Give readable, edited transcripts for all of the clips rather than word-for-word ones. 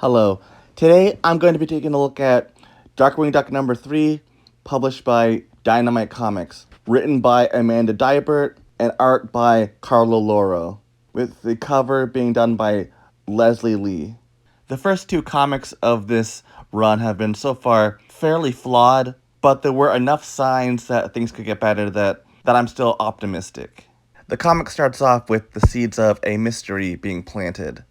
Hello. Today I'm going to be taking a look at Darkwing Duck number 3, published by Dynamite Comics, written by Amanda Dybert and art by Carlo Loro, with the cover being done by Leslie Lee. The first two comics of this run have been so far fairly flawed, but there were enough signs that things could get better that I'm still optimistic. The comic starts off with the seeds of a mystery being planted.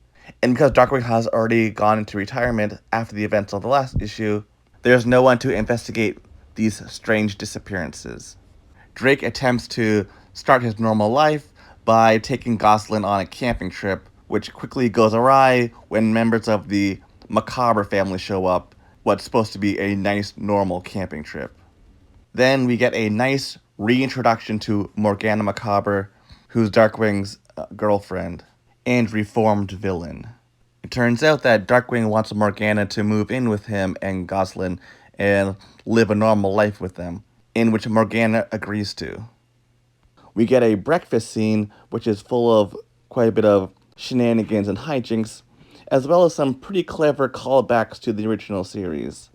And because Darkwing has already gone into retirement after the events of the last issue, there's no one to investigate these strange disappearances. Drake attempts to start his normal life by taking Goslin on a camping trip, which quickly goes awry when members of the Macabre family show up, what's supposed to be a nice, normal camping trip. Then we get a nice reintroduction to Morgana Macabre, who's Darkwing's girlfriend and reformed villain. It turns out that Darkwing wants Morgana to move in with him and Goslin and live a normal life with them, in which Morgana agrees to. We get a breakfast scene, which is full of quite a bit of shenanigans and hijinks, as well as some pretty clever callbacks to the original series.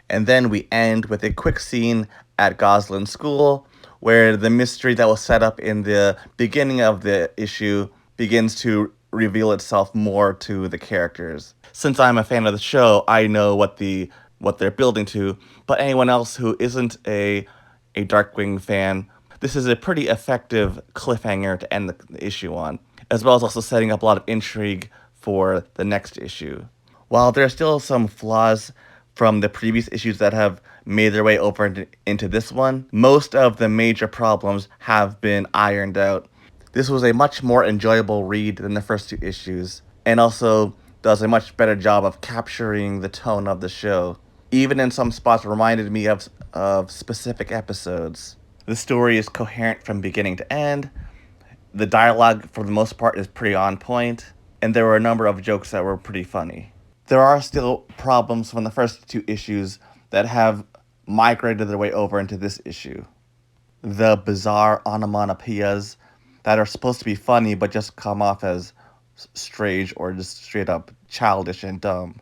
And then we end with a quick scene at Goslin's school, where the mystery that was set up in the beginning of the issue begins to reveal itself more to the characters. Since I'm a fan of the show, I know what they're building to, but anyone else who isn't a Darkwing fan, this is a pretty effective cliffhanger to end the issue on, as well as also setting up a lot of intrigue for the next issue. While there are still some flaws from the previous issues that have made their way over into this one, most of the major problems have been ironed out. This was a much more enjoyable read than the first two issues, and also does a much better job of capturing the tone of the show. Even in some spots reminded me of specific episodes. The story is coherent from beginning to end. The dialogue, for the most part, is pretty on point, and there were a number of jokes that were pretty funny. There are still problems from the first two issues that have migrated their way over into this issue. The bizarre onomatopoeias that are supposed to be funny but just come off as strange or just straight up childish and dumb.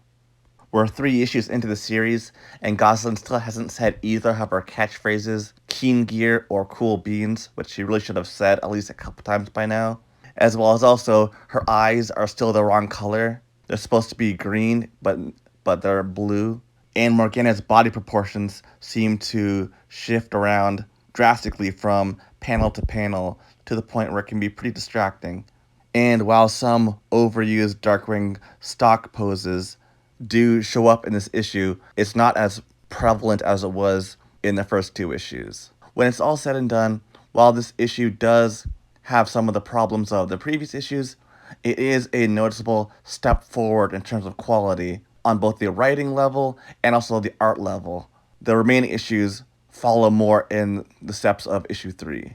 We're 3 issues into the series, and Goslin still hasn't said either of her catchphrases, keen gear or cool beans, which she really should have said at least a couple times by now. As well as also, her eyes are still the wrong color. They're supposed to be green, but they're blue. And Morgana's body proportions seem to shift around drastically from panel to panel to the point where it can be pretty distracting. And while some overused Darkwing stock poses do show up in this issue, it's not as prevalent as it was in the first 2 issues. When it's all said and done, while this issue does have some of the problems of the previous issues, it is a noticeable step forward in terms of quality on both the writing level and also the art level. The remaining issues follow more in the steps of issue 3.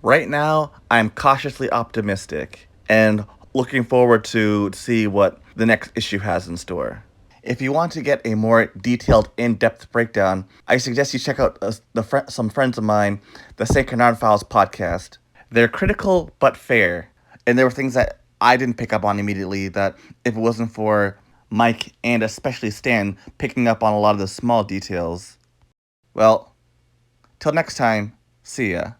Right now, I'm cautiously optimistic and looking forward to see what the next issue has in store. If you want to get a more detailed, in-depth breakdown, I suggest you check out some friends of mine, the St. Canard Files podcast. They're critical but fair, and there were things that I didn't pick up on immediately that if it wasn't for Mike and especially Stan picking up on a lot of the small details. Well, till next time, see ya.